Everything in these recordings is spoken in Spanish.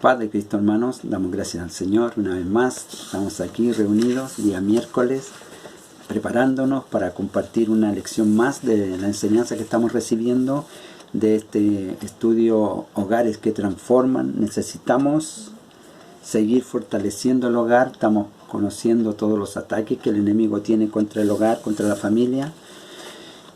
Paz de Cristo, hermanos, damos gracias al Señor una vez más. Estamos aquí reunidos día miércoles, preparándonos para compartir una lección más de la enseñanza que estamos recibiendo de este estudio Hogares que Transforman. Necesitamos seguir fortaleciendo el hogar. Estamos conociendo todos los ataques que el enemigo tiene contra el hogar, contra la familia.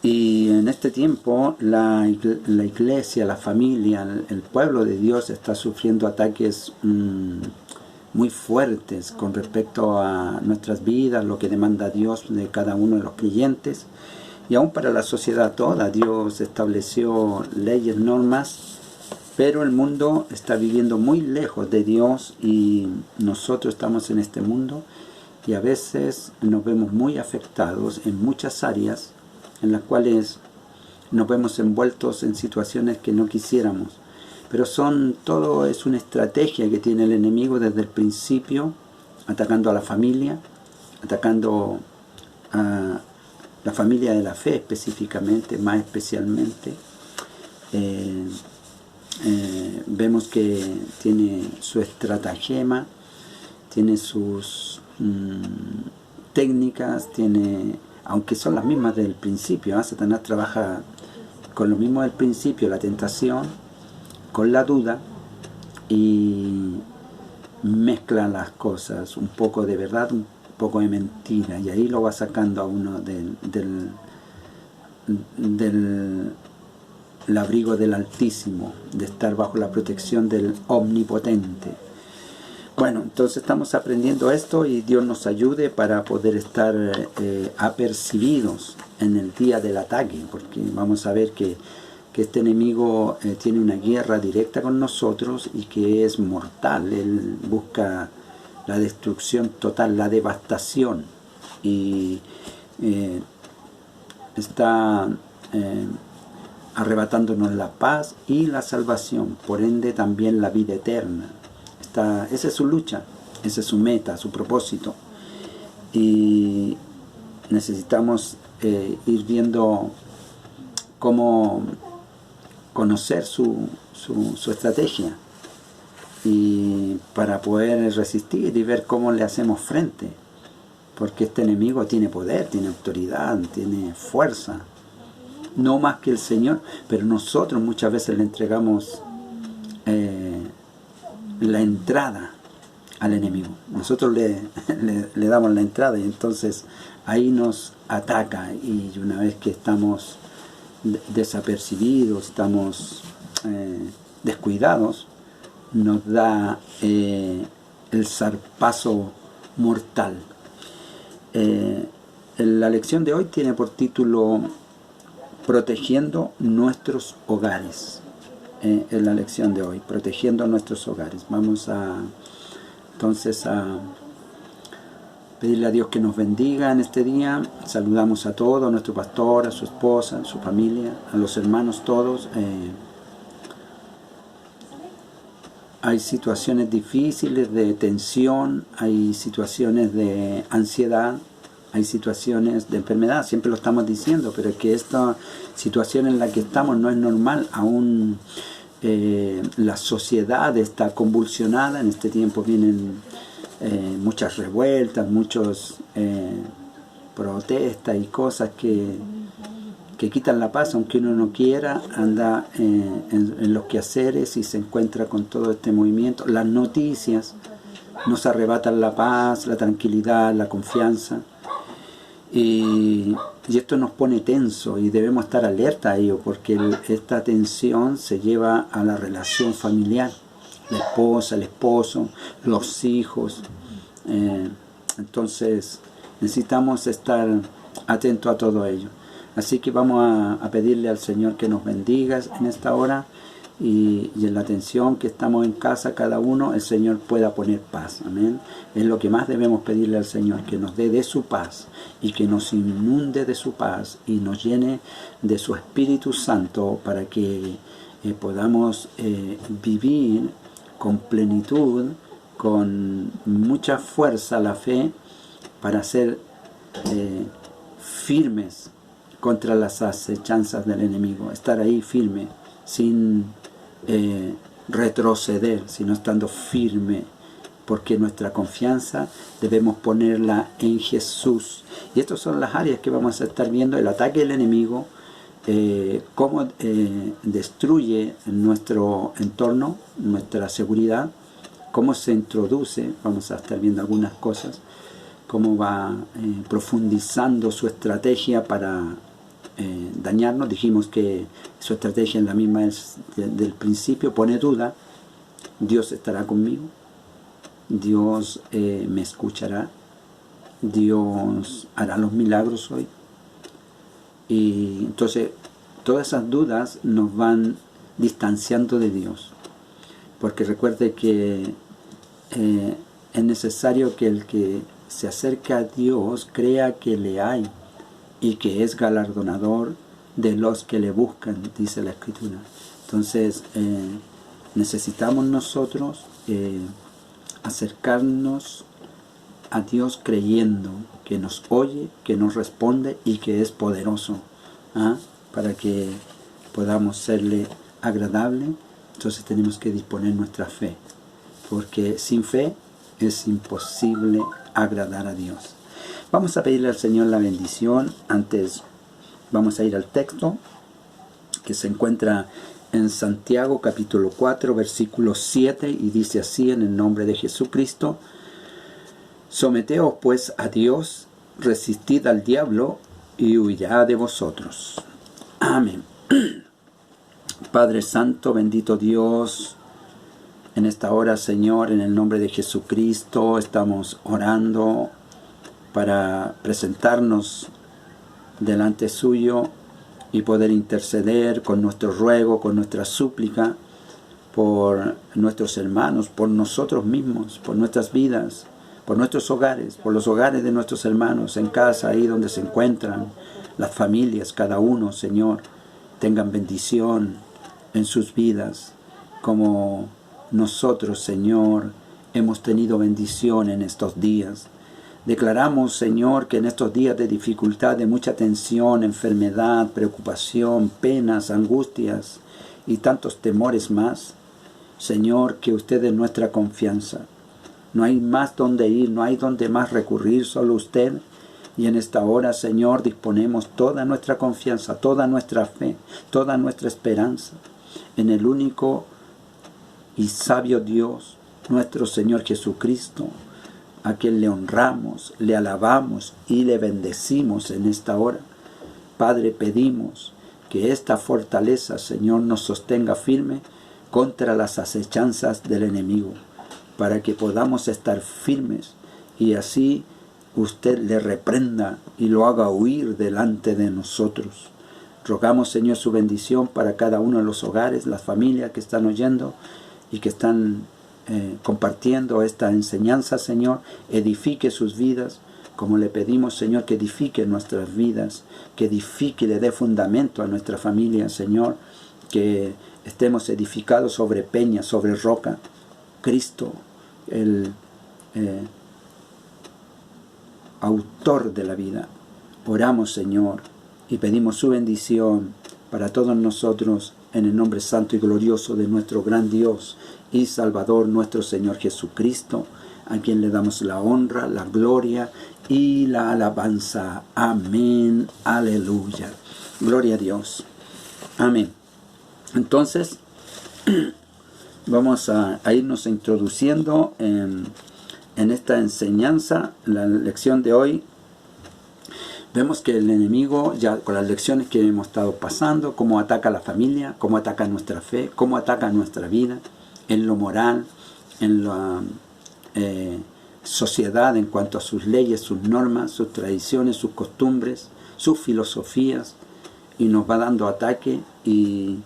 Y en este tiempo la iglesia, la familia, el pueblo de Dios está sufriendo ataques muy fuertes con respecto a nuestras vidas, lo que demanda Dios de cada uno de los creyentes. Y aún para la sociedad toda, Dios estableció leyes, normas, pero el mundo está viviendo muy lejos de Dios y nosotros estamos en este mundo y a veces nos vemos muy afectados en muchas áreas en las cuales nos vemos envueltos en situaciones que no quisiéramos. Pero todo es una estrategia que tiene el enemigo desde el principio, atacando a la familia, atacando a la familia de la fe específicamente, más especialmente. Vemos que tiene su estratagema, tiene sus técnicas, aunque son las mismas del principio, Satanás trabaja con lo mismo del principio, la tentación, con la duda, y mezcla las cosas, un poco de verdad, un poco de mentira, y ahí lo va sacando a uno del abrigo del Altísimo, de estar bajo la protección del Omnipotente. Bueno, entonces estamos aprendiendo esto y Dios nos ayude para poder estar apercibidos en el día del ataque, porque vamos a ver que este enemigo tiene una guerra directa con nosotros y que es mortal. Él busca la destrucción total, la devastación, y está arrebatándonos la paz y la salvación, por ende también la vida eterna. Esa es su lucha, esa es su meta, su propósito, y necesitamos ir viendo cómo conocer su estrategia y para poder resistir y ver cómo le hacemos frente, porque este enemigo tiene poder, tiene autoridad, tiene fuerza, no más que el Señor, pero nosotros muchas veces le entregamos la entrada al enemigo. Nosotros le damos la entrada y entonces ahí nos ataca, y una vez que estamos desapercibidos, estamos descuidados, nos da el zarpazo mortal. La lección de hoy tiene por título Protegiendo nuestros hogares. En la lección de hoy, protegiendo nuestros hogares. Vamos entonces a pedirle a Dios que nos bendiga en este día. Saludamos a todos, a nuestro pastor, a su esposa, a su familia, a los hermanos todos. Hay situaciones difíciles de tensión, hay situaciones de ansiedad, hay situaciones de enfermedad, siempre lo estamos diciendo, pero es que esta situación en la que estamos no es normal. Aún la sociedad está convulsionada. En este tiempo vienen muchas revueltas, muchos protestas y cosas que quitan la paz, aunque uno no quiera. Anda en los quehaceres y se encuentra con todo este movimiento. Las noticias nos arrebatan la paz, la tranquilidad, la confianza. Y esto nos pone tenso y debemos estar alerta a ello, porque esta tensión se lleva a la relación familiar, la esposa, el esposo, los hijos. Entonces necesitamos estar atentos a todo ello. Así que vamos a pedirle al Señor que nos bendiga en esta hora, y en la tensión que estamos en casa cada uno, el Señor pueda poner paz. Amén. Es lo que más debemos pedirle al Señor, que nos dé de su paz y que nos inunde de su paz y nos llene de su Espíritu Santo, para que podamos vivir con plenitud, con mucha fuerza la fe, para ser firmes contra las acechanzas del enemigo. Estar ahí firme, sin retroceder, sino estando firme, porque nuestra confianza debemos ponerla en Jesús. Y estas son las áreas que vamos a estar viendo: el ataque del enemigo, cómo destruye nuestro entorno, nuestra seguridad, cómo se introduce, vamos a estar viendo algunas cosas, cómo va profundizando su estrategia para dañarnos. Dijimos que su estrategia es la misma del principio: pone duda, Dios estará conmigo, Dios me escuchará, Dios hará los milagros hoy. Y entonces todas esas dudas nos van distanciando de Dios, porque recuerde que es necesario que el que se acerca a Dios crea que le hay y que es galardonador de los que le buscan, dice la Escritura. Entonces necesitamos nosotros acercarnos a Dios creyendo que nos oye, que nos responde y que es poderoso, para que podamos serle agradable. Entonces tenemos que disponer nuestra fe, porque sin fe es imposible agradar a Dios. Vamos a pedirle al Señor la bendición. Antes vamos a ir al texto que se encuentra en Santiago capítulo 4 versículo 7, y dice así: en el nombre de Jesucristo, someteos pues a Dios, resistid al diablo y huirá de vosotros. Amén. Padre Santo, bendito Dios, en esta hora, Señor, en el nombre de Jesucristo, estamos orando para presentarnos delante suyo y poder interceder con nuestro ruego, con nuestra súplica, por nuestros hermanos, por nosotros mismos, por nuestras vidas, por nuestros hogares, por los hogares de nuestros hermanos en casa, ahí donde se encuentran, las familias, cada uno, Señor, tengan bendición en sus vidas, como nosotros, Señor, hemos tenido bendición en estos días. Declaramos, Señor, que en estos días de dificultad, de mucha tensión, enfermedad, preocupación, penas, angustias y tantos temores más, Señor, que usted es nuestra confianza. No hay más donde ir, no hay donde más recurrir, solo usted. Y en esta hora, Señor, disponemos toda nuestra confianza, toda nuestra fe, toda nuestra esperanza en el único y sabio Dios, nuestro Señor Jesucristo, a quien le honramos, le alabamos y le bendecimos en esta hora. Padre, pedimos que esta fortaleza, Señor, nos sostenga firme contra las acechanzas del enemigo, para que podamos estar firmes y así usted le reprenda y lo haga huir delante de nosotros. Rogamos, Señor, su bendición para cada uno de los hogares, las familias que están oyendo y que están compartiendo esta enseñanza, Señor. Edifique sus vidas, como le pedimos, Señor, que edifique nuestras vidas, que edifique y le dé fundamento a nuestra familia, Señor, que estemos edificados sobre peña, sobre roca. Cristo, el autor de la vida. Oramos, Señor, y pedimos su bendición para todos nosotros, en el nombre santo y glorioso de nuestro gran Dios y Salvador, nuestro Señor Jesucristo, a quien le damos la honra, la gloria y la alabanza. Amén. Aleluya. Gloria a Dios. Amén. Entonces, vamos a irnos introduciendo en esta enseñanza, la lección de hoy. Vemos que el enemigo, ya con las lecciones que hemos estado pasando, cómo ataca a la familia, cómo ataca nuestra fe, cómo ataca nuestra vida, en lo moral, en la sociedad en cuanto a sus leyes, sus normas, sus tradiciones, sus costumbres, sus filosofías, y nos va dando ataque y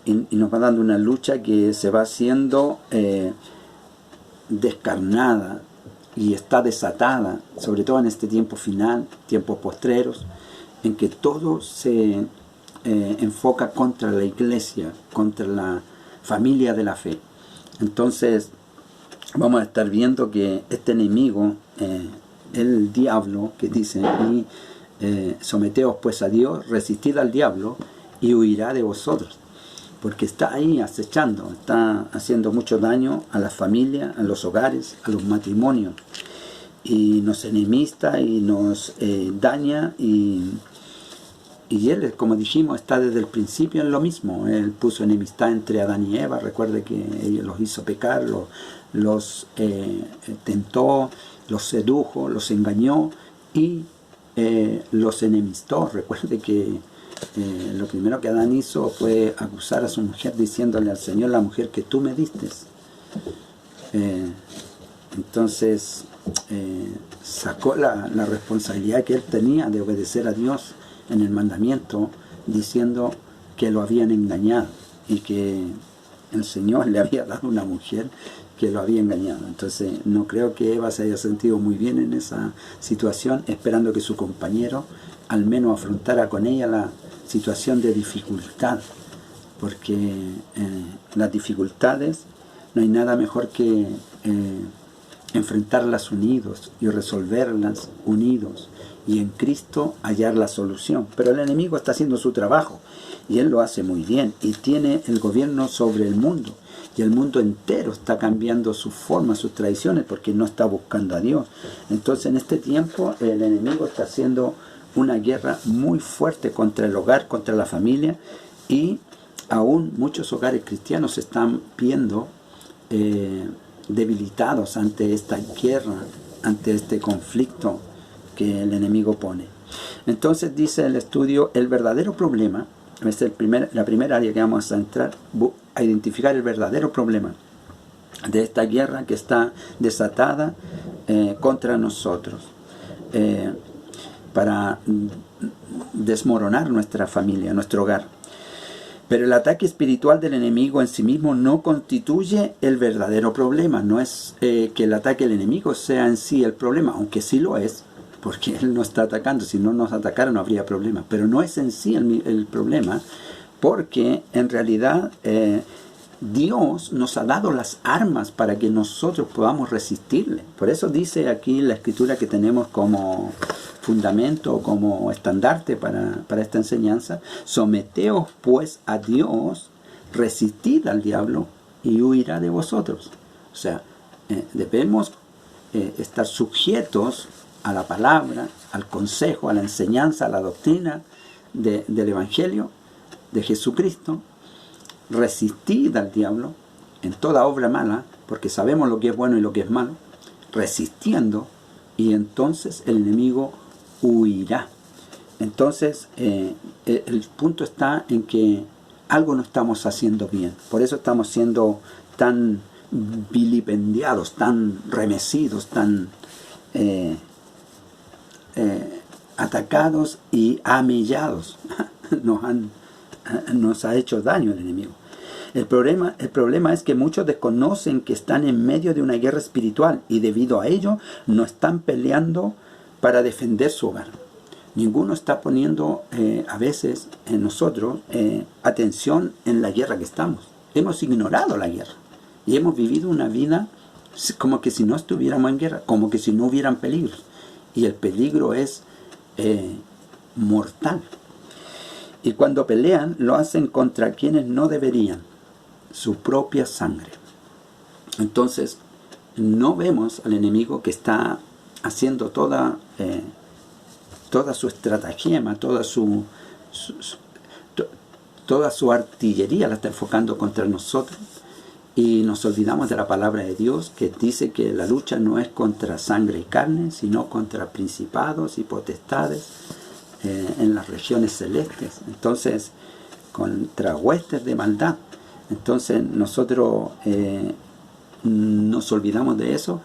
nos va dando una lucha que se va haciendo descarnada y está desatada, sobre todo en este tiempo final, tiempos postreros, en que todo se enfoca contra la iglesia, contra la familia de la fe. Entonces vamos a estar viendo que este enemigo, el diablo, que dice, y someteos pues a Dios, resistid al diablo y huirá de vosotros. porque está ahí acechando, está haciendo mucho daño a las familias, a los hogares, a los matrimonios, y nos enemista y nos daña, y él, como dijimos, está desde el principio en lo mismo. Él puso enemistad entre Adán y Eva. Recuerde que él los hizo pecar, los tentó, los sedujo, los engañó y los enemistó. Recuerde que lo primero que Adán hizo fue acusar a su mujer diciéndole al Señor: la mujer que tú me diste. Entonces sacó la responsabilidad que él tenía de obedecer a Dios en el mandamiento, diciendo que lo habían engañado y que el Señor le había dado una mujer que lo había engañado. Entonces no creo que Eva se haya sentido muy bien en esa situación, esperando que su compañero al menos afrontara con ella la situación de dificultad, porque las dificultades no hay nada mejor que enfrentarlas unidos y resolverlas unidos, y en Cristo hallar la solución. Pero el enemigo está haciendo su trabajo, y él lo hace muy bien, y tiene el gobierno sobre el mundo, y el mundo entero está cambiando sus formas, sus tradiciones, porque no está buscando a Dios. Entonces en este tiempo el enemigo está haciendo una guerra muy fuerte contra el hogar, contra la familia, y aún muchos hogares cristianos se están viendo debilitados ante esta guerra, ante este conflicto que el enemigo pone. Entonces dice el estudio: el verdadero problema, es la primera área que vamos a entrar, a identificar el verdadero problema de esta guerra que está desatada contra nosotros, para desmoronar nuestra familia, nuestro hogar. Pero el ataque espiritual del enemigo en sí mismo no constituye el verdadero problema. No es que el ataque del enemigo sea en sí el problema, aunque sí lo es, porque él no está atacando. Si no nos atacara no habría problema. Pero no es en sí el problema, porque en realidad Dios nos ha dado las armas para que nosotros podamos resistirle. Por eso dice aquí la Escritura que tenemos como fundamento, como estandarte para esta enseñanza: someteos pues a Dios, resistid al diablo y huirá de vosotros. O sea, debemos estar sujetos a la palabra, al consejo, a la enseñanza, a la doctrina del Evangelio de Jesucristo. Resistid al diablo en toda obra mala, porque sabemos lo que es bueno y lo que es malo, resistiendo, y entonces el enemigo huirá. Entonces el punto está en que algo no estamos haciendo bien. Por eso estamos siendo tan vilipendiados, tan remecidos, tan atacados y amellados. Nos ha hecho daño el enemigo. El problema es que muchos desconocen que están en medio de una guerra espiritual, y debido a ello no están peleando para defender su hogar. Ninguno está poniendo a veces en nosotros atención en la guerra que estamos. Hemos ignorado la guerra y hemos vivido una vida como que si no estuviéramos en guerra, como que si no hubieran peligros. Y el peligro es mortal. Y cuando pelean, lo hacen contra quienes no deberían, su propia sangre. Entonces, no vemos al enemigo que está haciendo toda su estratagema, toda su artillería la está enfocando contra nosotros, y nos olvidamos de la palabra de Dios, que dice que la lucha no es contra sangre y carne, sino contra principados y potestades en las regiones celestes. Entonces, contra huestes de maldad. Entonces nosotros nos olvidamos de eso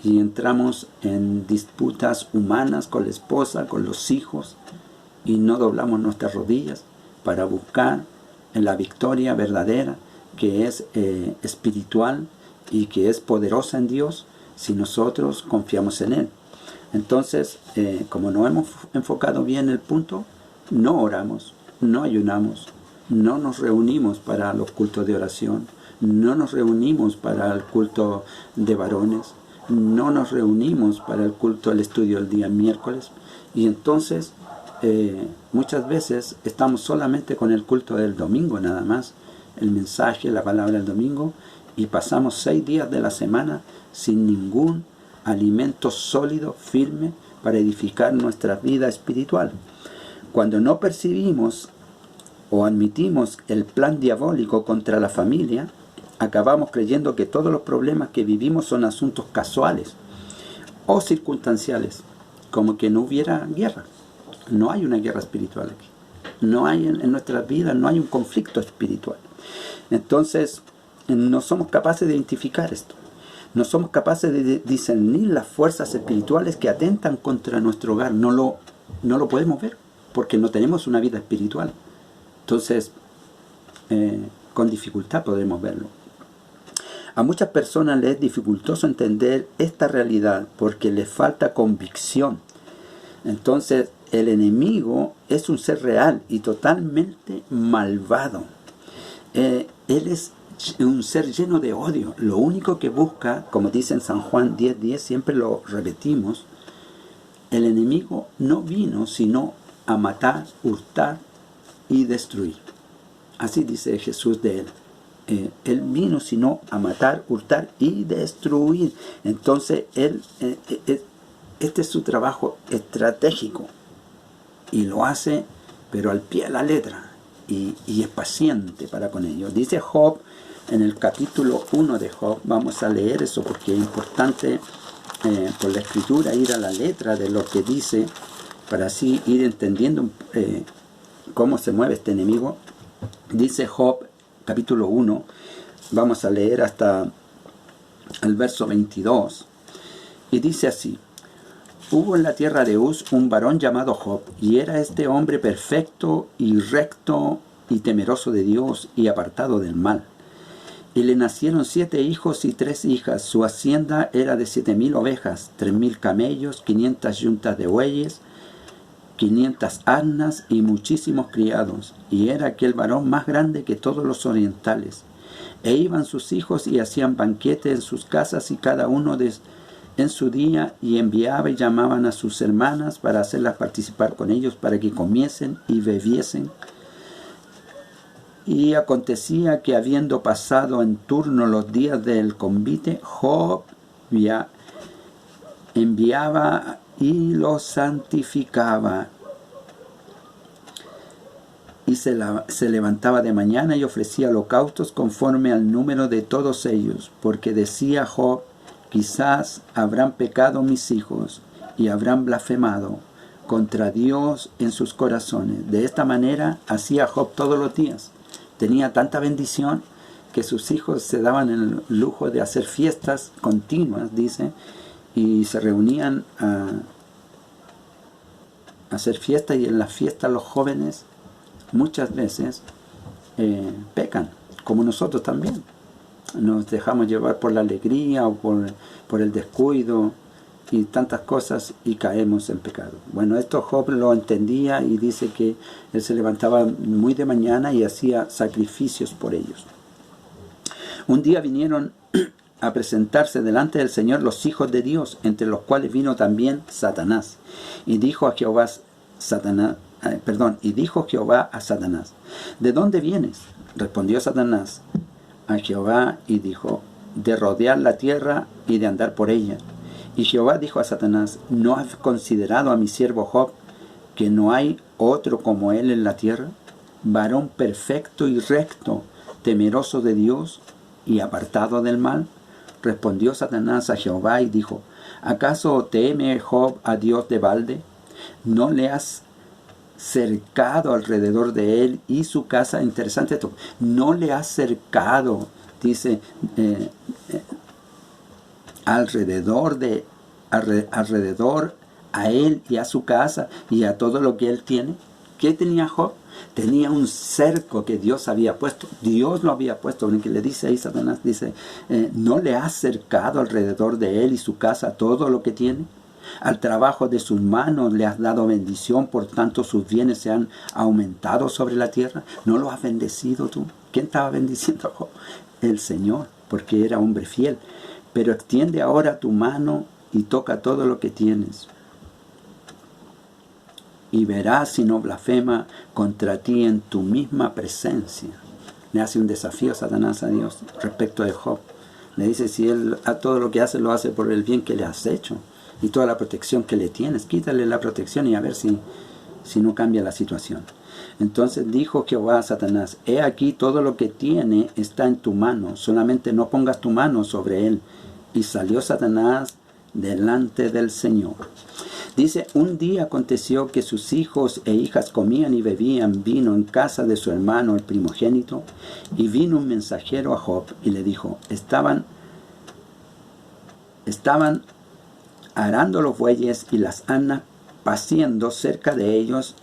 y entramos en disputas humanas con la esposa, con los hijos, y no doblamos nuestras rodillas para buscar la victoria verdadera, que es espiritual y que es poderosa en Dios, si nosotros confiamos en Él. Entonces, como no hemos enfocado bien el punto, no oramos, no ayunamos, no nos reunimos para los cultos de oración, no nos reunimos para el culto de varones, no nos reunimos para el culto del estudio del día miércoles, y entonces muchas veces estamos solamente con el culto del domingo nada más, el mensaje, la palabra del domingo, y pasamos 6 días de la semana sin ningún alimento sólido, firme, para edificar nuestra vida espiritual. Cuando no percibimos o admitimos el plan diabólico contra la familia, acabamos creyendo que todos los problemas que vivimos son asuntos casuales o circunstanciales, como que no hubiera guerra. No hay una guerra espiritual aquí. No hay en nuestras vidas, no hay un conflicto espiritual. Entonces, no somos capaces de identificar esto. No somos capaces de discernir las fuerzas espirituales que atentan contra nuestro hogar. No lo podemos ver, porque no tenemos una vida espiritual. Entonces, con dificultad podemos verlo. A muchas personas les es dificultoso entender esta realidad porque les falta convicción. Entonces, el enemigo es un ser real y totalmente malvado. Él es un ser lleno de odio. Lo único que busca, como dice en San Juan 10:10, siempre lo repetimos, el enemigo no vino sino a matar, hurtar y destruir. Así dice Jesús de él. Él vino sino a matar, hurtar y destruir. Entonces, este es su trabajo estratégico. Y lo hace, pero al pie de la letra. Y es paciente para con ello. Dice Job, en el capítulo 1 de Job, vamos a leer eso porque es importante por la escritura ir a la letra de lo que dice, para así ir entendiendo cómo se mueve este enemigo. Dice Job, capítulo 1, vamos a leer hasta el verso 22, y dice así: Hubo en la tierra de Uz un varón llamado Job, y era este hombre perfecto y recto y temeroso de Dios y apartado del mal. Y le nacieron 7 hijos y 3 hijas. Su hacienda era de 7,000 ovejas, 3,000 camellos, 500 yuntas de bueyes, 500 asnas y muchísimos criados. Y era aquel varón más grande que todos los orientales. E iban sus hijos y hacían banquete en sus casas, y cada uno en su día, y enviaba y llamaban a sus hermanas para hacerlas participar con ellos, para que comiesen y bebiesen. Y acontecía que, habiendo pasado en turno los días del convite, Job enviaba y los santificaba. Y se levantaba de mañana y ofrecía holocaustos conforme al número de todos ellos, porque decía Job: quizás habrán pecado mis hijos y habrán blasfemado contra Dios en sus corazones. De esta manera hacía Job todos los días. Tenía tanta bendición que sus hijos se daban el lujo de hacer fiestas continuas, dice, y se reunían a hacer fiestas, y en las fiestas los jóvenes muchas veces pecan, como nosotros también. Nos dejamos llevar por la alegría o por el descuido y tantas cosas, y caemos en pecado. Bueno, esto Job lo entendía, y dice que él se levantaba muy de mañana y hacía sacrificios por ellos. Un día vinieron a presentarse delante del Señor los hijos de Dios, entre los cuales vino también Satanás. Y dijo Jehová a Satanás: ¿de dónde vienes? Respondió Satanás a Jehová y dijo: de rodear la tierra y de andar por ella. Y Jehová dijo a Satanás: ¿no has considerado a mi siervo Job, que no hay otro como él en la tierra, varón perfecto y recto, temeroso de Dios y apartado del mal? Respondió Satanás a Jehová y dijo: ¿acaso teme Job a Dios de balde? ¿No le has cercado alrededor de él y su casa? Interesante esto. No le has cercado, dice, alrededor a él y a su casa y a todo lo que él tiene. ¿Qué tenía Job? Tenía un cerco que Dios había puesto. Dios lo había puesto. En que le dice ahí Satanás, dice, ¿no le has cercado alrededor de él y su casa todo lo que tiene? Al trabajo de sus manos le has dado bendición, por tanto sus bienes se han aumentado sobre la tierra. ¿No lo has bendecido tú? ¿Quién estaba bendiciendo a Job? El Señor, porque era hombre fiel. Pero extiende ahora tu mano y toca todo lo que tienes, y verás si no blasfema contra ti en tu misma presencia. Le hace un desafío Satanás a Dios respecto de Job. Le dice, si él a todo lo que hace, lo hace por el bien que le has hecho y toda la protección que le tienes, quítale la protección y a ver si no cambia la situación. Entonces dijo Jehová a Satanás, he aquí todo lo que tiene está en tu mano, solamente no pongas tu mano sobre él. Y salió Satanás delante del Señor. Dice, un día aconteció que sus hijos e hijas comían y bebían vino en casa de su hermano el primogénito, y vino un mensajero a Job y le dijo, estaban arando los bueyes y las asnas paciendo cerca de ellos,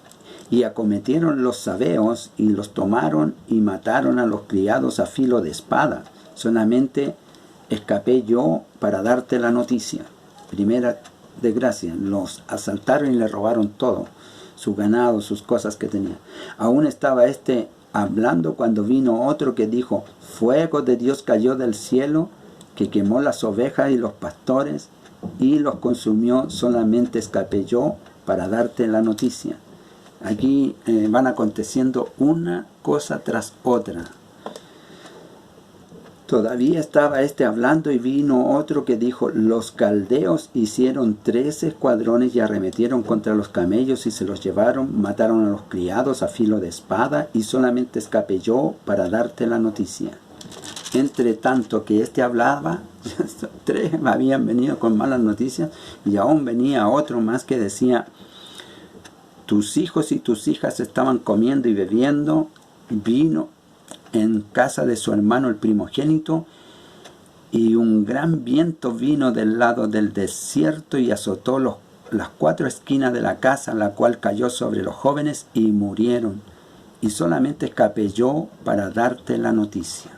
y acometieron los sabeos y los tomaron y mataron a los criados a filo de espada. Solamente escapé yo para darte la noticia. Primera desgracia, los asaltaron y le robaron todo, su ganado, sus cosas que tenía. Aún estaba hablando cuando vino otro que dijo, fuego de Dios cayó del cielo, que quemó las ovejas y los pastores y los consumió. Solamente escapé yo para darte la noticia. Aquí van aconteciendo una cosa tras otra. Todavía estaba hablando y vino otro que dijo, los caldeos hicieron 13 escuadrones y arremetieron contra los camellos y se los llevaron, mataron a los criados a filo de espada, y solamente escapé yo para darte la noticia. Entre tanto que hablaba, 3 habían venido con malas noticias, y aún venía otro más que decía, tus hijos y tus hijas estaban comiendo y bebiendo vino en casa de su hermano el primogénito, y un gran viento vino del lado del desierto y azotó las 4 esquinas de la casa, la cual cayó sobre los jóvenes y murieron, y solamente escapé yo para darte la noticia.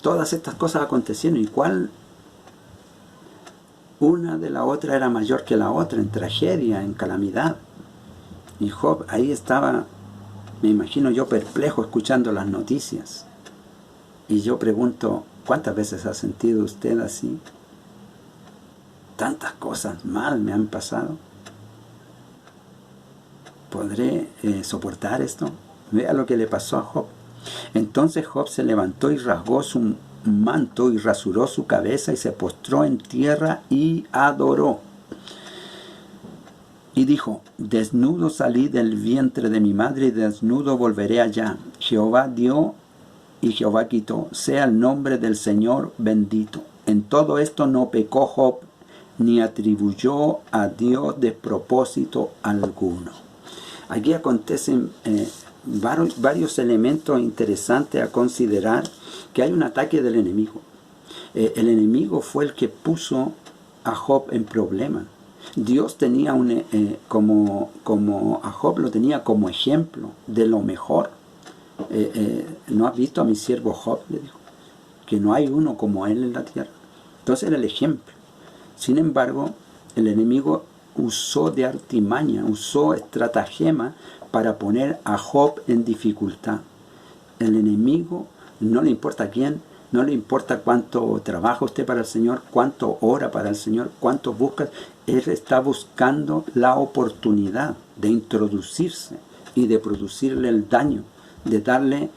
Todas estas cosas acontecieron, y cuál una de la otra era mayor que la otra, en tragedia, en calamidad. Y Job ahí estaba, me imagino yo, perplejo escuchando las noticias. Y yo pregunto, ¿cuántas veces ha sentido usted así? Tantas cosas mal me han pasado. ¿Podré soportar esto? Vea lo que le pasó a Job. Entonces Job se levantó y rasgó su manto y rasuró su cabeza y se postró en tierra y adoró. Y dijo, desnudo salí del vientre de mi madre y desnudo volveré allá. Jehová dio y Jehová quitó. Sea el nombre del Señor bendito. En todo esto no pecó Job, ni atribuyó a Dios despropósito alguno. Aquí acontecen varios elementos interesantes a considerar, que hay un ataque del enemigo. El enemigo fue el que puso a Job en problemas. Dios tenía como a Job lo tenía como ejemplo de lo mejor. ¿No has visto a mi siervo Job? Le dijo, que no hay uno como él en la tierra. Entonces era el ejemplo. Sin embargo, el enemigo usó de artimaña, usó estratagema para poner a Job en dificultad. El enemigo, no le importa quién, no le importa cuánto trabaja usted para el Señor, cuánto ora para el Señor, cuánto busca. Él está buscando la oportunidad de introducirse y de producirle el daño, de darle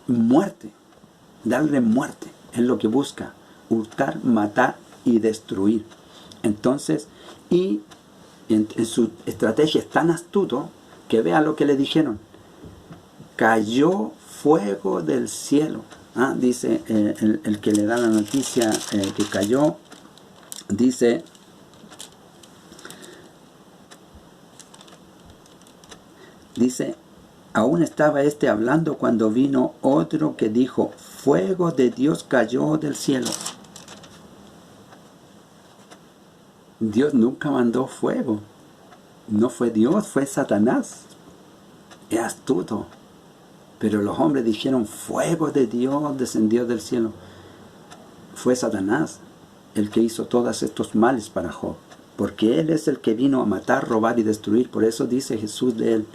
muerte. Darle muerte. Es lo que busca. Hurtar, matar y destruir. Entonces, y en su estrategia es tan astuto que vea lo que le dijeron. Cayó fuego del cielo. Dice el que le da la noticia que cayó, dice, aún estaba hablando cuando vino otro que dijo, fuego de Dios cayó del cielo. Dios nunca mandó fuego. No fue Dios, fue Satanás. Es astuto. Pero los hombres dijeron, fuego de Dios descendió del cielo. Fue Satanás el que hizo todos estos males para Job. Porque él es el que vino a matar, robar y destruir. Por eso dice Jesús de él,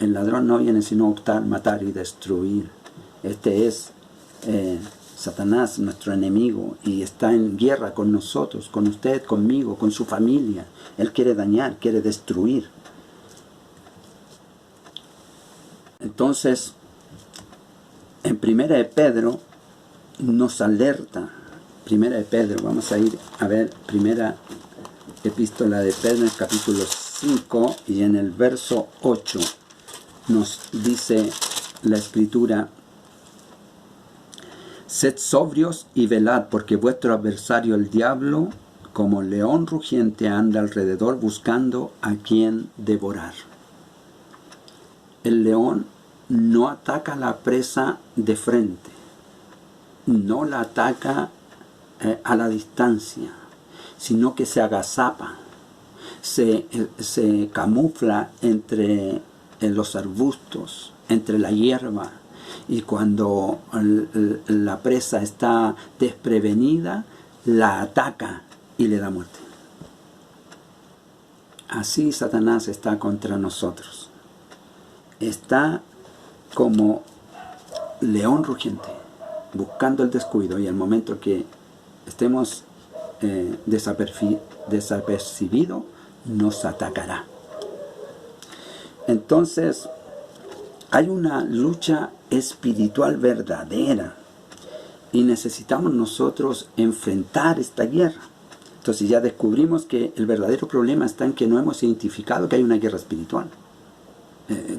el ladrón no viene sino a hurtar, matar y destruir. Este es Satanás, nuestro enemigo, y está en guerra con nosotros, con usted, conmigo, con su familia. Él quiere dañar, quiere destruir. Entonces, en Primera de Pedro nos alerta. Primera de Pedro, vamos a ir a ver Primera Epístola de Pedro en el capítulo 5 y en el verso 8 nos dice la Escritura: sed sobrios y velad, porque vuestro adversario el diablo, como león rugiente, anda alrededor buscando a quien devorar. El león no ataca a la presa de frente, no la ataca a la distancia, sino que se agazapa, se camufla entre los arbustos, entre la hierba, y cuando la presa está desprevenida, la ataca y le da muerte. Así Satanás está contra nosotros. Está como león rugiente, buscando el descuido, y al momento que estemos desapercibidos, nos atacará. Entonces, hay una lucha espiritual verdadera y necesitamos nosotros enfrentar esta guerra. Entonces ya descubrimos que el verdadero problema está en que no hemos identificado que hay una guerra espiritual.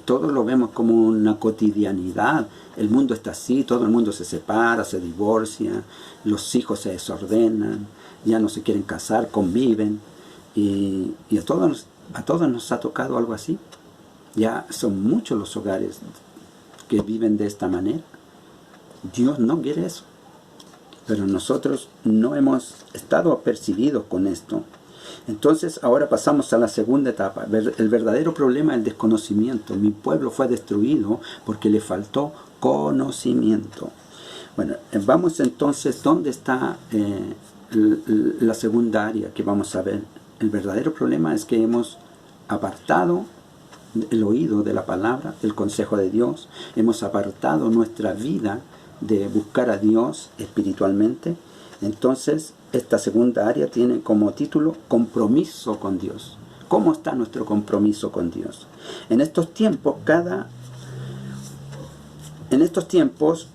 Todos lo vemos como una cotidianidad. El mundo está así, todo el mundo se separa, se divorcia, los hijos se desordenan, ya no se quieren casar, conviven, y a todos nos ha tocado algo así. Ya son muchos los hogares que viven de esta manera. Dios no quiere eso, pero nosotros no hemos estado apercibidos con esto. Entonces ahora pasamos a la segunda etapa. El verdadero problema es el desconocimiento. Mi pueblo fue destruido porque le faltó conocimiento. Bueno, vamos entonces, ¿dónde está la segunda área que vamos a ver? El verdadero problema es que hemos apartado el oído de la palabra, del consejo de Dios. Hemos apartado nuestra vida de buscar a Dios espiritualmente. Entonces, esta segunda área tiene como título compromiso con Dios. ¿Cómo está nuestro compromiso con Dios? En estos tiempos,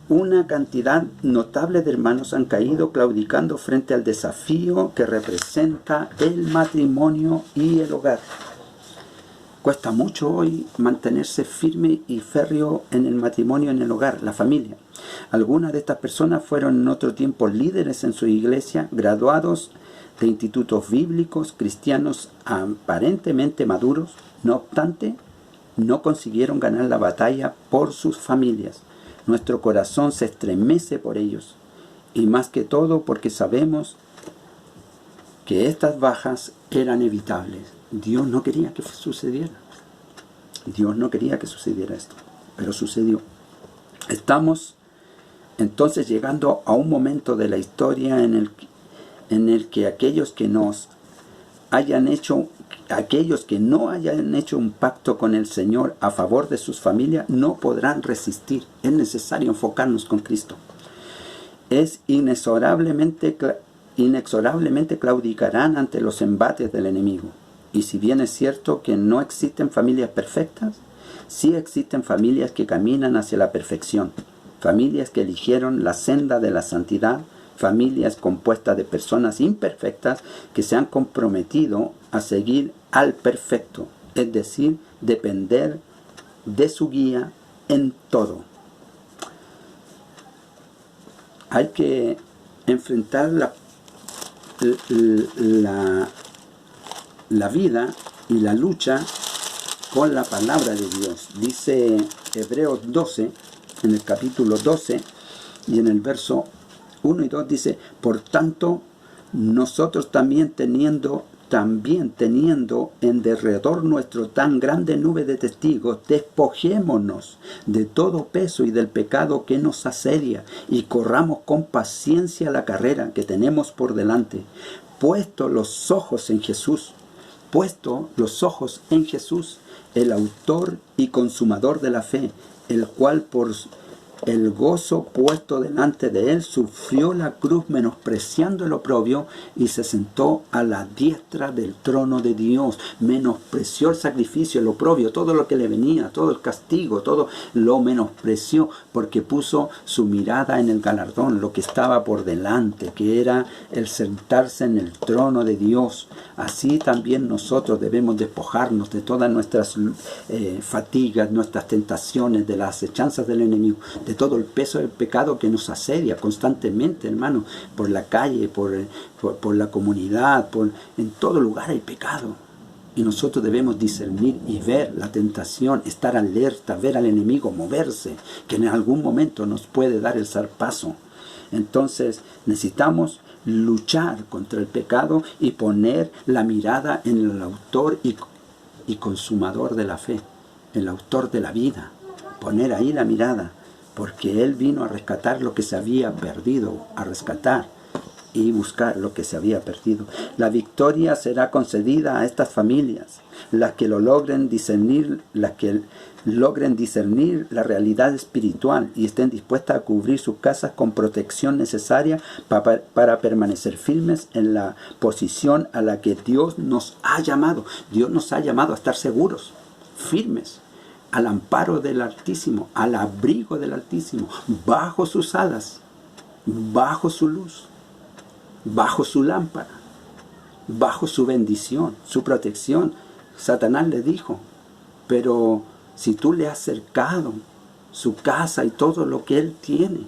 una cantidad notable de hermanos han caído claudicando frente al desafío que representa el matrimonio y el hogar. Cuesta mucho hoy mantenerse firme y férreo en el matrimonio, en el hogar, la familia. Algunas de estas personas fueron en otro tiempo líderes en su iglesia, graduados de institutos bíblicos, cristianos aparentemente maduros. No obstante, no consiguieron ganar la batalla por sus familias. Nuestro corazón se estremece por ellos, y más que todo porque sabemos que estas bajas eran evitables. Dios no quería que sucediera. Dios no quería que sucediera esto, pero sucedió. Estamos entonces llegando a un momento de la historia en el que aquellos que no hayan hecho un pacto con el Señor a favor de sus familias no podrán resistir. Es necesario enfocarnos con Cristo. Inexorablemente claudicarán ante los embates del enemigo. Y si bien es cierto que no existen familias perfectas, sí existen familias que caminan hacia la perfección, familias que eligieron la senda de la santidad, familias compuestas de personas imperfectas que se han comprometido a seguir al perfecto, es decir, depender de su guía en todo. Hay que enfrentar la vida y la lucha con la palabra de Dios. Dice Hebreos 12, en el capítulo 12 y en el verso 1 y 2 dice: por tanto, nosotros también teniendo en derredor nuestro tan grande nube de testigos, despojémonos de todo peso y del pecado que nos asedia, y corramos con paciencia la carrera que tenemos por delante, puesto los ojos en Jesús, el autor y consumador de la fe, el cual por el gozo puesto delante de él, sufrió la cruz menospreciando el oprobio y se sentó a la diestra del trono de Dios. Menospreció el sacrificio, el oprobio, todo lo que le venía, todo el castigo, todo lo menospreció porque puso su mirada en el galardón, lo que estaba por delante, que era el sentarse en el trono de Dios. Así también nosotros debemos despojarnos de todas nuestras fatigas, nuestras tentaciones, de las acechanzas del enemigo, de todo el peso del pecado que nos asedia constantemente, hermano, por la calle, por la comunidad, en todo lugar hay pecado. Y nosotros debemos discernir y ver la tentación, estar alerta, ver al enemigo moverse, que en algún momento nos puede dar el zarpazo. Entonces necesitamos luchar contra el pecado y poner la mirada en el autor y consumador de la fe, el autor de la vida. Poner ahí la mirada, porque Él vino a rescatar lo que se había perdido, a rescatar y buscar lo que se había perdido. La victoria será concedida a estas familias, las que logren discernir la realidad espiritual y estén dispuestas a cubrir sus casas con protección necesaria para permanecer firmes en la posición a la que Dios nos ha llamado. Dios nos ha llamado a estar seguros, firmes, al amparo del Altísimo, al abrigo del Altísimo, bajo sus alas, bajo su luz, bajo su lámpara, bajo su bendición, su protección. Satanás le dijo, pero si tú le has cercado su casa y todo lo que él tiene,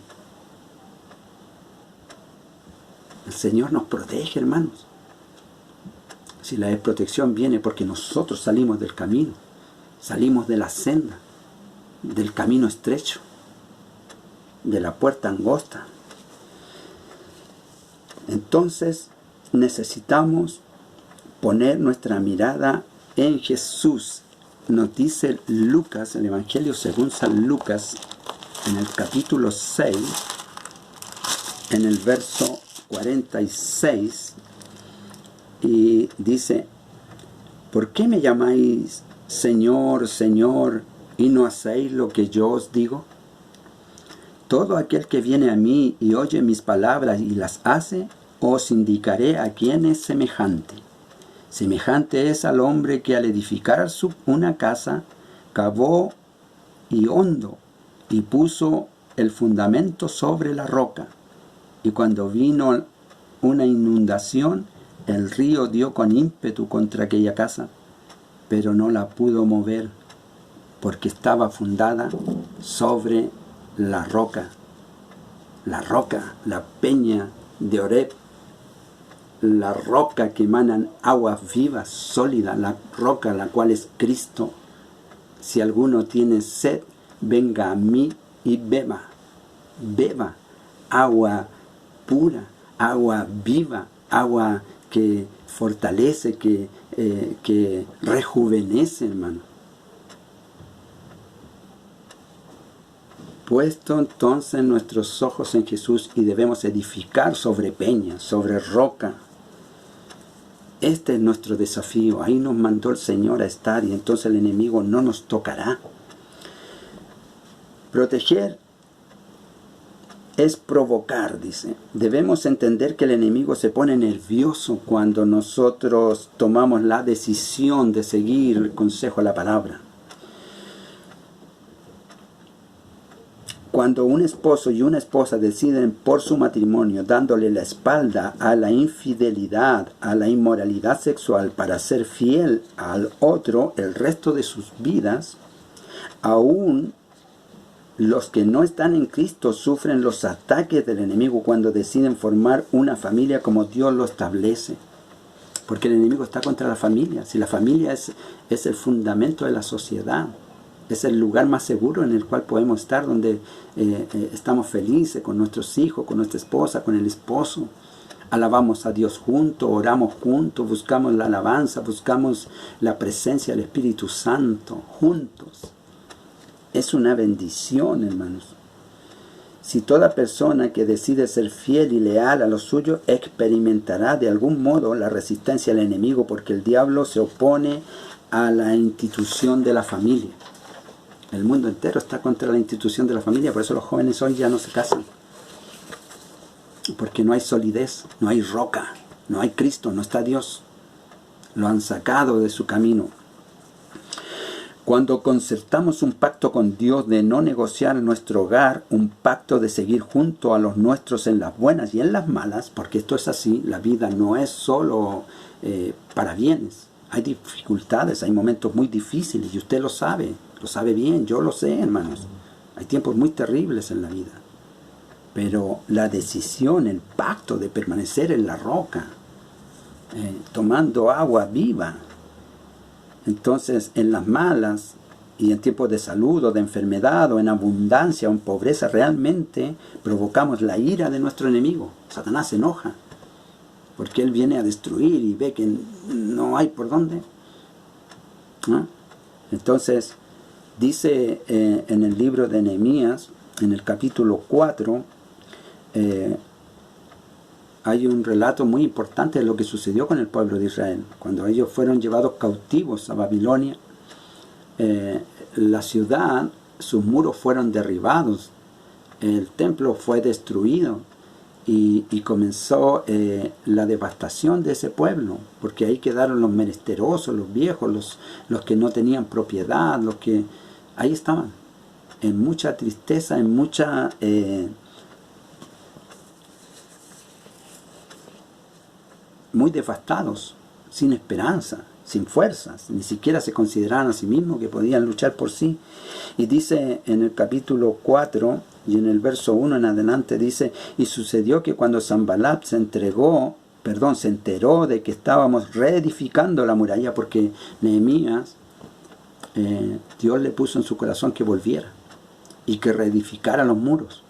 el Señor nos protege, hermanos. Si la desprotección viene porque nosotros salimos del camino, salimos de la senda, del camino estrecho, de la puerta angosta. Entonces necesitamos poner nuestra mirada en Jesús. Nos dice Lucas, el Evangelio según San Lucas, en el capítulo 6, en el verso 46, y dice: ¿por qué me llamáis Señor, Señor, y no hacéis lo que yo os digo? Todo aquel que viene a mí y oye mis palabras y las hace, os indicaré a quién es semejante. Semejante es al hombre que al edificar una casa, cavó y hondo, y puso el fundamento sobre la roca. Y cuando vino una inundación, el río dio con ímpetu contra aquella casa, pero no la pudo mover, porque estaba fundada sobre la roca, la peña de Oreb, la roca que emanan aguas vivas, sólida, la roca la cual es Cristo. Si alguno tiene sed, venga a mí y beba agua pura, agua viva, agua que fortalece, que rejuvenece, hermano. Puesto entonces nuestros ojos en Jesús y debemos edificar sobre peña, sobre roca. Este es nuestro desafío. Ahí nos mandó el Señor a estar y entonces el enemigo no nos tocará. Proteger es provocar, dice. Debemos entender que el enemigo se pone nervioso cuando nosotros tomamos la decisión de seguir el consejo de la palabra. Cuando un esposo y una esposa deciden por su matrimonio, dándole la espalda a la infidelidad, a la inmoralidad sexual, para ser fiel al otro el resto de sus vidas, aún los que no están en Cristo sufren los ataques del enemigo cuando deciden formar una familia como Dios lo establece. Porque el enemigo está contra la familia. Si la familia es el fundamento de la sociedad, es el lugar más seguro en el cual podemos estar, donde estamos felices con nuestros hijos, con nuestra esposa, con el esposo. Alabamos a Dios juntos, oramos juntos, buscamos la alabanza, buscamos la presencia del Espíritu Santo juntos. Es una bendición, hermanos. Si toda persona que decide ser fiel y leal a lo suyo experimentará de algún modo la resistencia al enemigo, porque el diablo se opone a la institución de la familia. El mundo entero está contra la institución de la familia, por eso los jóvenes hoy ya no se casan. Porque no hay solidez, no hay roca, no hay Cristo, no está Dios. Lo han sacado de su camino. Cuando concertamos un pacto con Dios de no negociar en nuestro hogar, un pacto de seguir junto a los nuestros en las buenas y en las malas, porque esto es así, la vida no es solo para bienes. Hay dificultades, hay momentos muy difíciles y usted lo sabe bien, yo lo sé, hermanos. Hay tiempos muy terribles en la vida. Pero la decisión, el pacto de permanecer en la roca, tomando agua viva, entonces en las malas y en tiempos de salud o de enfermedad o en abundancia o en pobreza, realmente provocamos la ira de nuestro enemigo. Satanás se enoja porque él viene a destruir y ve que no hay por dónde, ¿no? Entonces dice en el libro de Nehemías, en el capítulo 4, hay un relato muy importante de lo que sucedió con el pueblo de Israel. Cuando ellos fueron llevados cautivos a Babilonia, la ciudad, sus muros fueron derribados, el templo fue destruido y comenzó la devastación de ese pueblo, porque ahí quedaron los menesterosos, los viejos, los que no tenían propiedad, los que ahí estaban, en mucha tristeza, en mucha... muy devastados, sin esperanza, sin fuerzas, ni siquiera se consideraban a sí mismos que podían luchar por sí. Y dice en el capítulo 4 y en el verso 1 en adelante, dice: y sucedió que cuando Sanballat se enteró de que estábamos reedificando la muralla, porque Nehemías, Dios le puso en su corazón que volviera y que reedificara los muros,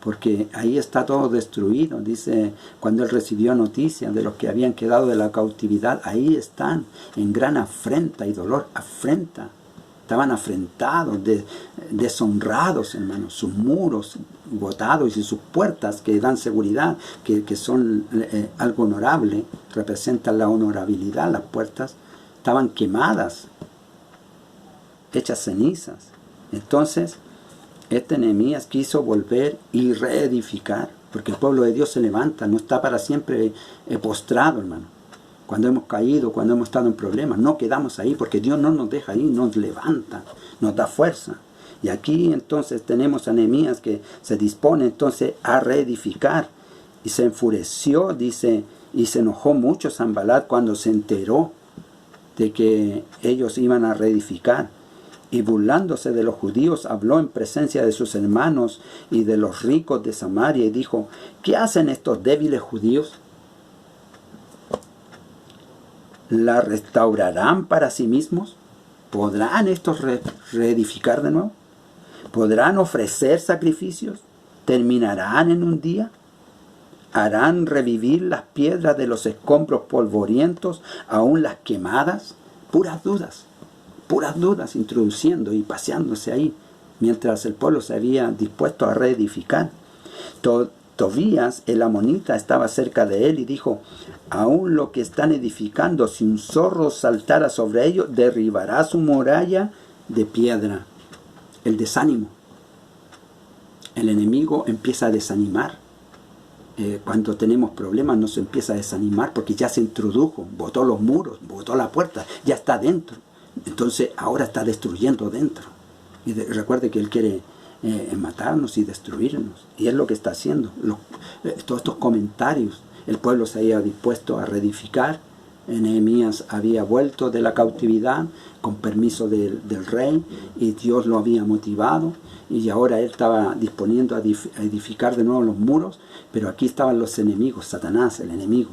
porque ahí está todo destruido. Dice, cuando él recibió noticias de los que habían quedado de la cautividad, ahí están, en gran afrenta y dolor, estaban afrentados, deshonrados, hermanos, sus muros botados y sus puertas que dan seguridad, que son algo honorable, representan la honorabilidad. Las puertas estaban quemadas, hechas cenizas. Entonces, Nehemías quiso volver y reedificar, porque el pueblo de Dios se levanta, no está para siempre postrado, hermano. Cuando hemos caído, cuando hemos estado en problemas, no quedamos ahí, porque Dios no nos deja ahí, nos levanta, nos da fuerza. Y aquí entonces tenemos a Nehemías que se dispone entonces a reedificar, y se enfureció, dice, y se enojó mucho Sanballat cuando se enteró de que ellos iban a reedificar. Y burlándose de los judíos, habló en presencia de sus hermanos y de los ricos de Samaria y dijo: ¿qué hacen estos débiles judíos? ¿La restaurarán para sí mismos? ¿Podrán estos reedificar de nuevo? ¿Podrán ofrecer sacrificios? ¿Terminarán en un día? ¿Harán revivir las piedras de los escombros polvorientos, aún las quemadas? Puras dudas introduciendo y paseándose ahí, mientras el pueblo se había dispuesto a reedificar. Tobías, el amonita, estaba cerca de él y dijo: aún lo que están edificando, si un zorro saltara sobre ellos, derribará su muralla de piedra. El desánimo. El enemigo empieza a desanimar. Cuando tenemos problemas nos empieza a desanimar porque ya se introdujo, botó los muros, botó la puerta, ya está dentro. Entonces ahora está destruyendo dentro. Y recuerde que él quiere matarnos y destruirnos. Y es lo que está haciendo. Todos estos comentarios. El pueblo se había dispuesto a reedificar. Nehemías había vuelto de la cautividad con permiso del rey. Y Dios lo había motivado. Y ahora él estaba disponiendo a edificar de nuevo los muros. Pero aquí estaban los enemigos, Satanás, el enemigo,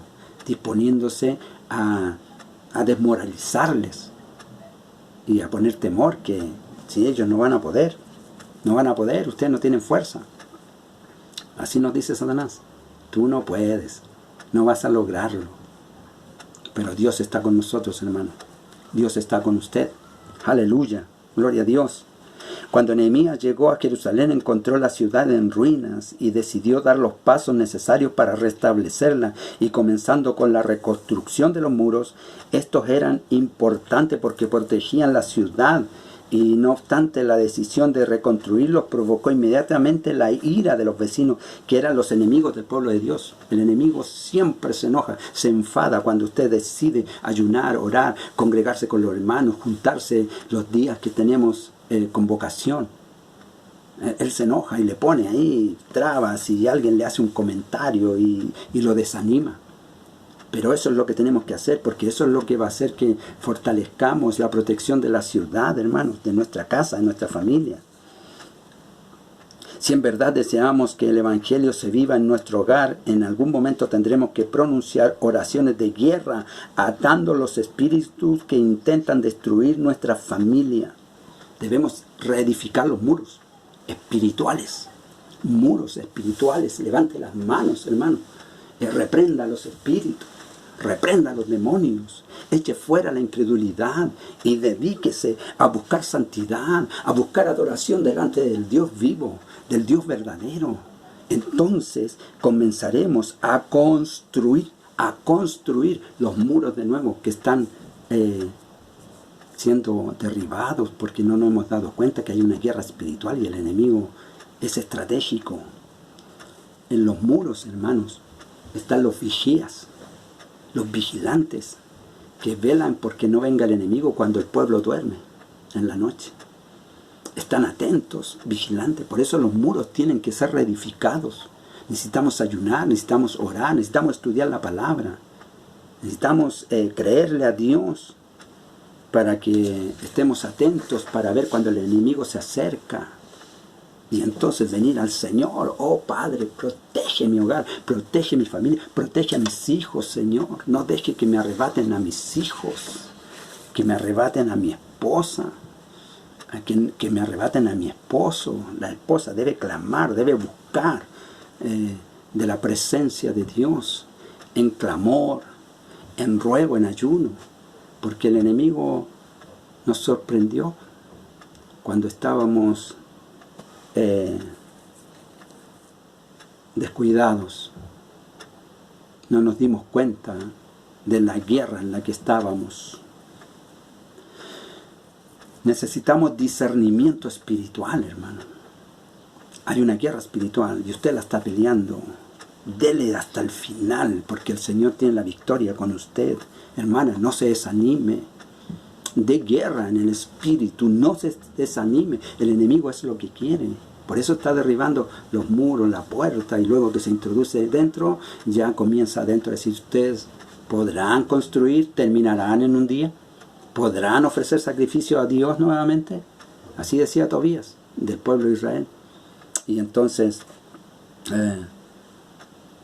disponiéndose a desmoralizarles. Y a poner temor que si ellos no van a poder, ustedes no tienen fuerza. Así nos dice Satanás: tú no puedes, no vas a lograrlo. Pero Dios está con nosotros, hermano. Dios está con usted. Aleluya, gloria a Dios. Cuando Nehemías llegó a Jerusalén, encontró la ciudad en ruinas y decidió dar los pasos necesarios para restablecerla. Y comenzando con la reconstrucción de los muros, estos eran importantes porque protegían la ciudad Y no obstante, la decisión de reconstruirlos provocó inmediatamente la ira de los vecinos, que eran los enemigos del pueblo de Dios. El enemigo siempre se enoja, se enfada cuando usted decide ayunar, orar, congregarse con los hermanos, juntarse los días que tenemos convocación. Él se enoja y le pone ahí trabas y alguien le hace un comentario y lo desanima. Pero eso es lo que tenemos que hacer, porque eso es lo que va a hacer que fortalezcamos la protección de la ciudad, hermanos, de nuestra casa, de nuestra familia. Si en verdad deseamos que el Evangelio se viva en nuestro hogar, en algún momento tendremos que pronunciar oraciones de guerra, atando los espíritus que intentan destruir nuestra familia. Debemos reedificar los muros espirituales. Muros espirituales. Levante las manos, hermano. Reprenda a los espíritus. Reprenda a los demonios, eche fuera la incredulidad y dedíquese a buscar santidad, a buscar adoración delante del Dios vivo, del Dios verdadero. Entonces comenzaremos a construir los muros de nuevo que están siendo derribados porque no nos hemos dado cuenta que hay una guerra espiritual y el enemigo es estratégico. En los muros, hermanos, están los vigías, los vigilantes que velan porque no venga el enemigo cuando el pueblo duerme en la noche. Están atentos, vigilantes. Por eso los muros tienen que ser reedificados. Necesitamos ayunar, necesitamos orar, necesitamos estudiar la palabra. Necesitamos creerle a Dios para que estemos atentos para ver cuando el enemigo se acerca. Y entonces venir al Señor, oh Padre, protege mi hogar, protege mi familia, protege a mis hijos, Señor. No deje que me arrebaten a mis hijos, que me arrebaten a mi esposa, que me arrebaten a mi esposo. La esposa debe clamar, debe buscar de la presencia de Dios, en clamor, en ruego, en ayuno, porque el enemigo nos sorprendió cuando estábamos descuidados. No nos dimos cuenta de la guerra en la que estábamos. Necesitamos discernimiento espiritual, hermano. Hay una guerra espiritual y usted la está peleando. Dele hasta el final, porque el Señor tiene la victoria con usted. Hermana, no se desanime. De guerra en el espíritu, no se desanime. El enemigo es lo que quiere. Por eso está derribando los muros, la puerta, y luego que se introduce dentro, ya comienza adentro a decir: ustedes podrán construir, terminarán en un día, podrán ofrecer sacrificio a Dios nuevamente. Así decía Tobías, del pueblo de Israel. Y entonces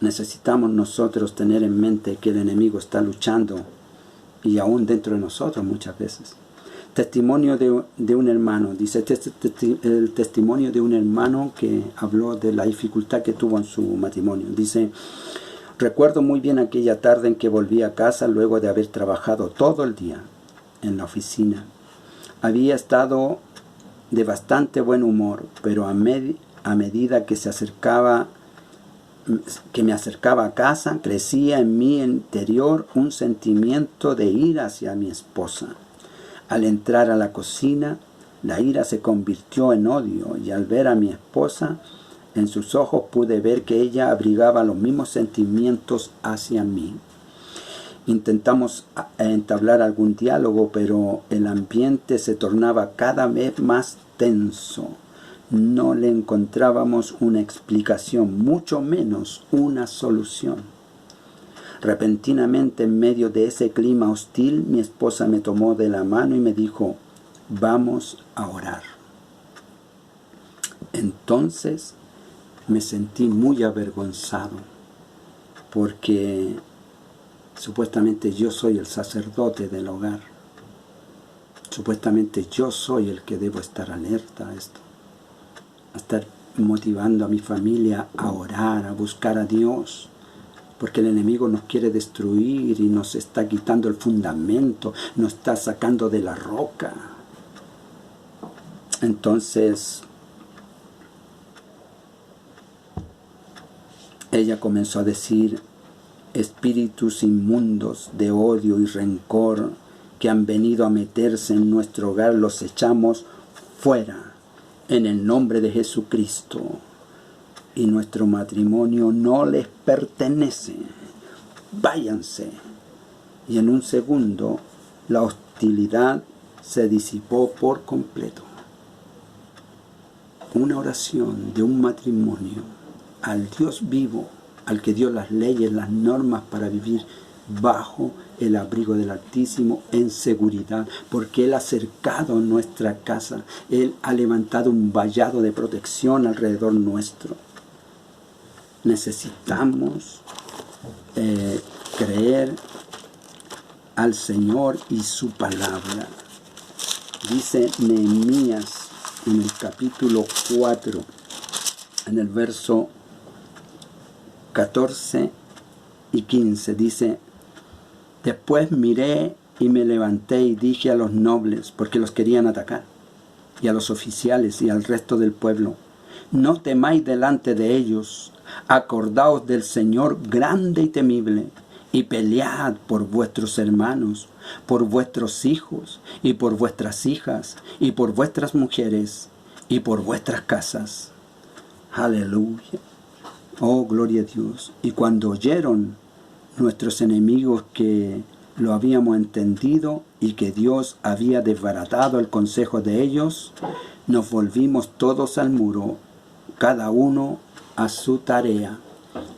necesitamos nosotros tener en mente que el enemigo está luchando, y aún dentro de nosotros muchas veces. Testimonio de un hermano, dice el testimonio de un hermano que habló de la dificultad que tuvo en su matrimonio. Dice: recuerdo muy bien aquella tarde en que volví a casa luego de haber trabajado todo el día en la oficina. Había estado de bastante buen humor, pero a medida que me acercaba a casa, crecía en mi interior un sentimiento de ira hacia mi esposa. Al entrar a la cocina, la ira se convirtió en odio, y al ver a mi esposa, en sus ojos pude ver que ella abrigaba los mismos sentimientos hacia mí. Intentamos entablar algún diálogo, pero el ambiente se tornaba cada vez más tenso. No le encontrábamos una explicación, mucho menos una solución. Repentinamente, en medio de ese clima hostil, mi esposa me tomó de la mano y me dijo: vamos a orar. Entonces me sentí muy avergonzado, porque supuestamente yo soy el sacerdote del hogar. Supuestamente yo soy el que debo estar alerta a esto, a estar motivando a mi familia a orar, a buscar a Dios, porque el enemigo nos quiere destruir y nos está quitando el fundamento, nos está sacando de la roca. Entonces ella comenzó a decir: espíritus inmundos de odio y rencor que han venido a meterse en nuestro hogar, los echamos fuera en el nombre de Jesucristo. Y nuestro matrimonio no les pertenece. Váyanse. Y en un segundo la hostilidad se disipó por completo. Una oración de un matrimonio al Dios vivo, al que dio las leyes, las normas para vivir bajo el abrigo del Altísimo en seguridad, porque Él ha cercado nuestra casa, Él ha levantado un vallado de protección alrededor nuestro. Necesitamos creer al Señor y su palabra. Dice Nehemías en el capítulo 4, en el verso 14 y 15, dice: después miré y me levanté y dije a los nobles, porque los querían atacar, y a los oficiales y al resto del pueblo: no temáis delante de ellos, acordaos del Señor grande y temible, y pelead por vuestros hermanos, por vuestros hijos, y por vuestras hijas, y por vuestras mujeres, y por vuestras casas. Aleluya. Oh, gloria a Dios. Y cuando oyeron nuestros enemigos que lo habíamos entendido y que Dios había desbaratado el consejo de ellos, nos volvimos todos al muro, cada uno a su tarea.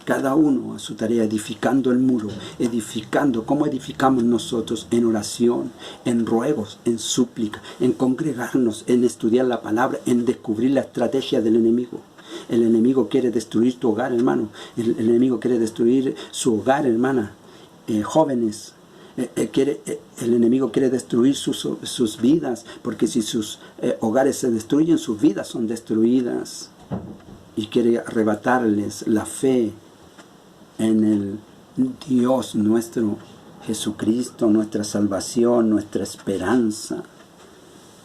Cada uno a su tarea, edificando el muro, edificando. ¿Cómo edificamos nosotros? En oración, en ruegos, en súplica, en congregarnos, en estudiar la palabra, en descubrir la estrategia del enemigo. El enemigo quiere destruir tu hogar, hermano. El enemigo quiere destruir su hogar, hermana. Jóvenes, el enemigo quiere destruir sus vidas, porque si sus hogares se destruyen, sus vidas son destruidas. Y quiere arrebatarles la fe en el Dios nuestro, Jesucristo, nuestra salvación, nuestra esperanza.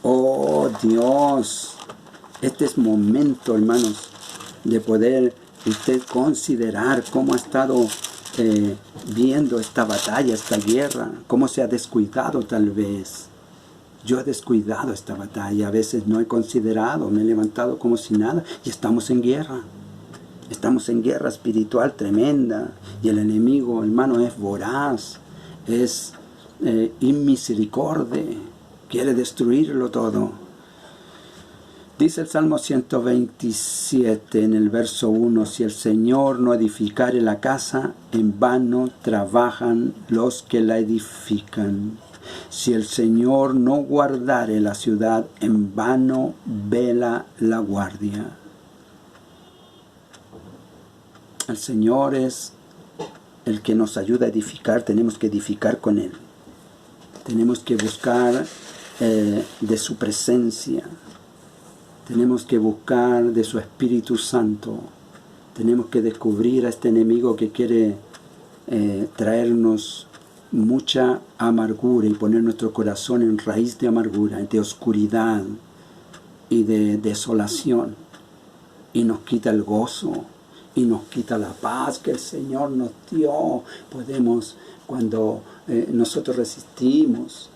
Oh Dios, este es momento, hermanos, de poder usted considerar cómo ha estado viendo esta batalla, esta guerra, cómo se ha descuidado tal vez. Yo he descuidado esta batalla, a veces no he considerado, me he levantado como si nada, y estamos en guerra. Estamos en guerra espiritual tremenda, y el enemigo, hermano, es voraz, es inmisericordia, quiere destruirlo todo. Dice el Salmo 127 en el verso 1, si el Señor no edificare la casa, en vano trabajan los que la edifican. Si el Señor no guardare la ciudad, en vano vela la guardia. El Señor es el que nos ayuda a edificar, tenemos que edificar con Él. Tenemos que buscar de su presencia. Tenemos que buscar de su Espíritu Santo. Tenemos que descubrir a este enemigo que quiere traernos mucha amargura y poner nuestro corazón en raíz de amargura, de oscuridad y de desolación, y nos quita el gozo y nos quita la paz que el Señor nos dio. Podemos, cuando nosotros resistimos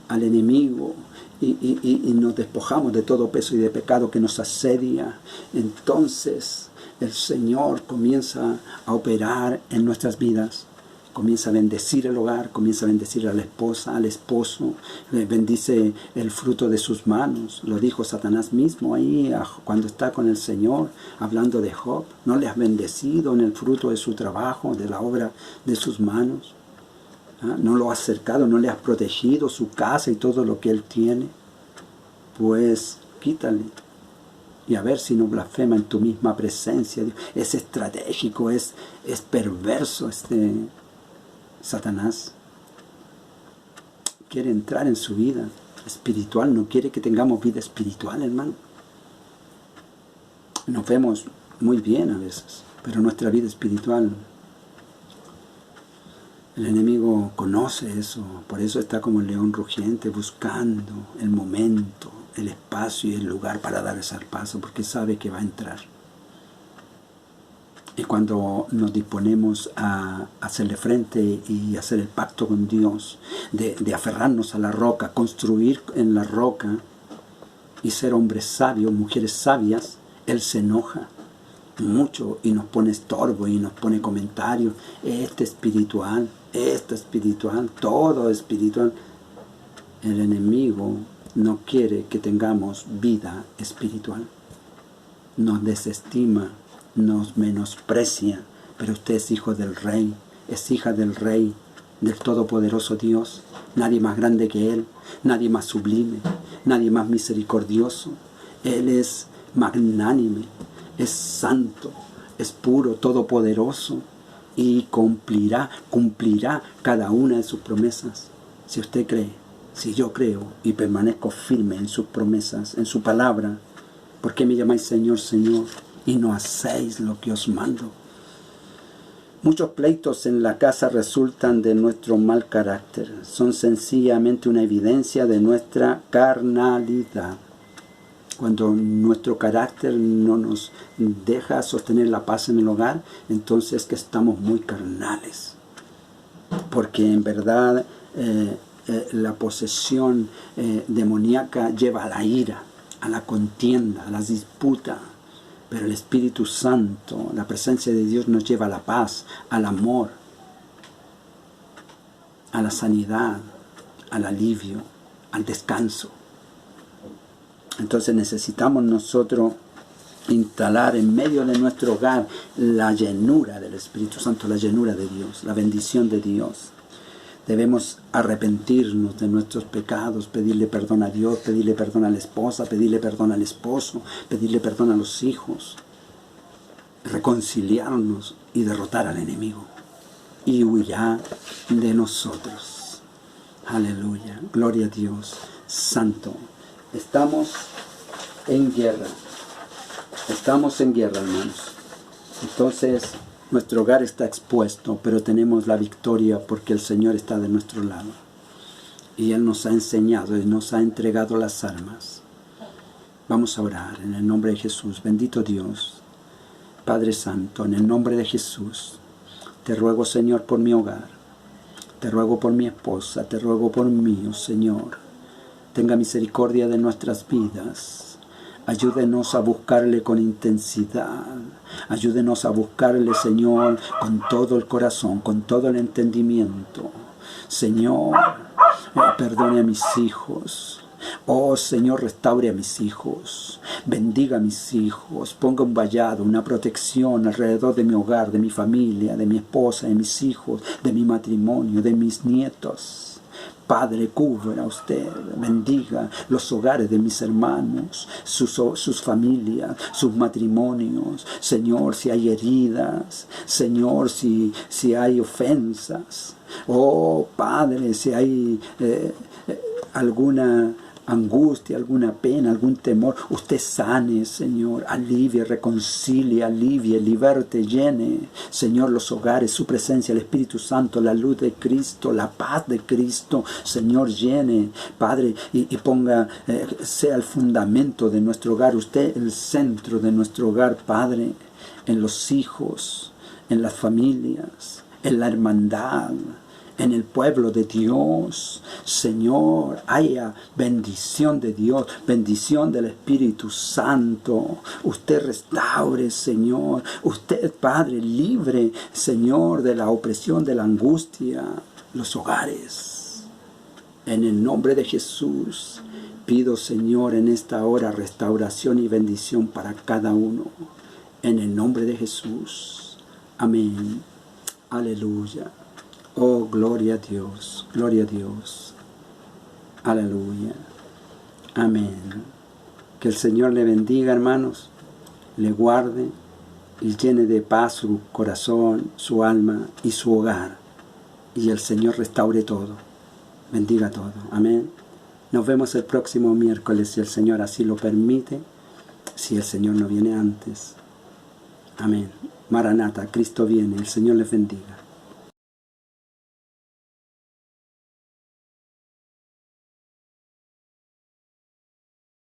al enemigo y nos despojamos de todo peso y de pecado que nos asedia, entonces el Señor comienza a operar en nuestras vidas. Comienza a bendecir el hogar, comienza a bendecir a la esposa, al esposo, bendice el fruto de sus manos. Lo dijo Satanás mismo ahí cuando está con el Señor, hablando de Job. ¿No le has bendecido en el fruto de su trabajo, de la obra de sus manos? ¿No lo has cercado, no le has protegido su casa y todo lo que él tiene? Pues quítale. Y a ver si no blasfema en tu misma presencia. Es estratégico, es perverso Satanás. Quiere entrar en su vida espiritual, no quiere que tengamos vida espiritual, hermano. Nos vemos muy bien a veces, pero nuestra vida espiritual, el enemigo conoce eso, por eso está como el león rugiente buscando el momento, el espacio y el lugar para dar ese paso, porque sabe que va a entrar. Y cuando nos disponemos a hacerle frente y hacer el pacto con Dios, de aferrarnos a la roca, construir en la roca y ser hombres sabios, mujeres sabias, Él se enoja mucho y nos pone estorbo y nos pone comentarios. Espiritual, todo espiritual. El enemigo no quiere que tengamos vida espiritual. Nos desestima, nos menosprecia, pero usted es hijo del Rey, es hija del Rey, del Todopoderoso Dios. Nadie más grande que Él, nadie más sublime, nadie más misericordioso. Él es magnánime, es santo, es puro, todopoderoso y cumplirá cada una de sus promesas. Si usted cree, si yo creo y permanezco firme en sus promesas, en su palabra, ¿por qué me llamáis Señor, Señor, y no hacéis lo que os mando? Muchos pleitos en la casa resultan de nuestro mal carácter. Son sencillamente una evidencia de nuestra carnalidad. Cuando nuestro carácter no nos deja sostener la paz en el hogar, entonces es que estamos muy carnales. Porque en verdad la posesión demoníaca lleva a la ira, a la contienda, a la disputa. Pero el Espíritu Santo, la presencia de Dios, nos lleva a la paz, al amor, a la sanidad, al alivio, al descanso. Entonces necesitamos nosotros instalar en medio de nuestro hogar la llenura del Espíritu Santo, la llenura de Dios, la bendición de Dios. Debemos arrepentirnos de nuestros pecados, pedirle perdón a Dios, pedirle perdón a la esposa, pedirle perdón al esposo, pedirle perdón a los hijos, reconciliarnos y derrotar al enemigo. Y huirá de nosotros. Aleluya, gloria a Dios, santo. Estamos en guerra. Estamos en guerra, hermanos. Entonces, nuestro hogar está expuesto, pero tenemos la victoria porque el Señor está de nuestro lado. Y Él nos ha enseñado y nos ha entregado las armas. Vamos a orar en el nombre de Jesús. Bendito Dios, Padre Santo, en el nombre de Jesús, te ruego, Señor, por mi hogar. Te ruego por mi esposa, te ruego por mí, oh Señor. Tenga misericordia de nuestras vidas. Ayúdenos a buscarle con intensidad. Ayúdenos a buscarle, Señor, con todo el corazón, con todo el entendimiento. Señor, perdone a mis hijos. Oh Señor, restaure a mis hijos. Bendiga a mis hijos. Ponga un vallado, una protección alrededor de mi hogar, de mi familia, de mi esposa, de mis hijos, de mi matrimonio, de mis nietos. Padre, cubra usted, bendiga los hogares de mis hermanos, sus familias, sus matrimonios. Señor, si hay heridas, Señor, si hay ofensas. Oh, Padre, si hay alguna angustia, alguna pena, algún temor, usted sane, Señor, alivie, reconcilie, alivie, liberte, llene, Señor, los hogares, su presencia, el Espíritu Santo, la luz de Cristo, la paz de Cristo, Señor, llene, Padre, y ponga, sea el fundamento de nuestro hogar, usted el centro de nuestro hogar, Padre, en los hijos, en las familias, en la hermandad, en el pueblo de Dios. Señor, haya bendición de Dios, bendición del Espíritu Santo. Usted restaure, Señor. Usted, Padre, libre, Señor, de la opresión, de la angustia, los hogares. En el nombre de Jesús, pido, Señor, en esta hora restauración y bendición para cada uno. En el nombre de Jesús. Amén. Aleluya. Oh, gloria a Dios, gloria a Dios. Aleluya. Amén. Que el Señor le bendiga, hermanos, le guarde y llene de paz su corazón, su alma y su hogar. Y el Señor restaure todo, bendiga todo. Amén. Nos vemos el próximo miércoles, si el Señor así lo permite, si el Señor no viene antes. Amén. Maranata, Cristo viene, el Señor les bendiga.